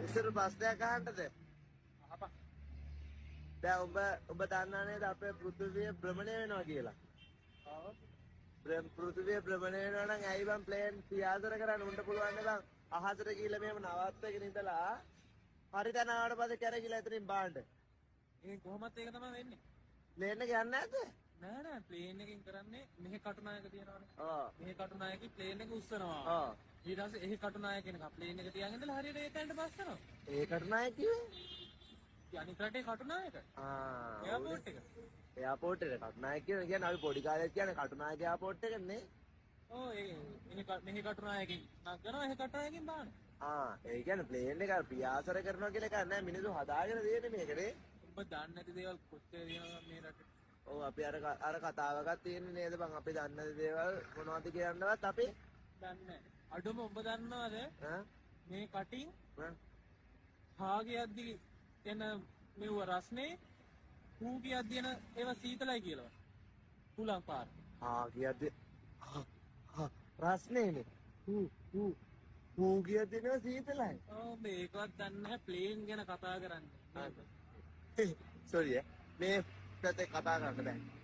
ඉස්සර ප්‍රශ්නයක් අහන්නද? අහපන්. දැන් ඔබ දන්නා නේද අපේ පෘථිවිය භ්‍රමණය වෙනවා කියලා? ඔව්. පෘථිවිය භ්‍රමණය වෙනවා නම් ඇයි බං ප්ලේන් පියාසර කරන්න උන්ට පුළුවන් නේ බං අහසට ගිහලා මෙහෙම නවත්තගෙන ඉඳලා හරි තැන ආවට පස්සේ කැරකිලා එතනින් බාන්න. ඒ කොහොමත් ඒක තමයි වෙන්නේ. ප්ලේන් එක යන්නේ නැද්ද? නෑ ප්ලේන් එකකින් කරන්නේ මෙහි කටුනායක තියෙනවනේ. ඔව්. මෙහි කටුනායකයි ප්ලේන් එක උස්සනවා. ඔව්. ඊට පස්සේ එහි කටුනායක කෙනෙක් ප්ලේන් එක තියන් ඉඳලා හරියට ඒ තැනට බස්සනවා. ඒකට නෑ කිව්වේ. අනිත් රටේ කටුනායක. එයාපෝට් එක. එයාපෝට් එක කටුනායක කියන්නේ අපි පොඩි කාලේ කියන්නේ කටුනායක එයාපෝට් එකනේ. ඔව් ඒ මෙහි කටුනායකින් නගනවා එහි කටුනායකින් බාන. ඒ කියන්නේ ප්ලේන් එක පියාසර කරනවා කියලා එකක් නෑ මිනිස්සු හදාගෙන දෙන්නේ මේකනේ. ඔබ දන්නේ නැති දේවල් කොච්චර තියෙනවද මේ රටේ? ඔව් අපි අර කතාවකක් තියෙන්නේ නේද බං අපි දන්න දේවල් මොනවද කියන්නවත් අපි දන්නේ නැහැ. අඩුම ඔබ දන්නවද ඈ මේ කටින් ඈ හාගියද්දි එන මෙව රස්නේ හූ කියද්දි එන ඒවා සීතලයි කියලා. හුලං පාර. කියද්දි රස්නේනේ හූ කියද්දි නේ සීතලයි. ඔව් මේකවත් දන්නේ නැහැ ප්ලේන් ගැන කතා කරන්නේ. සෝරි මේ පැත්තේ කතා කරන්න බෑ.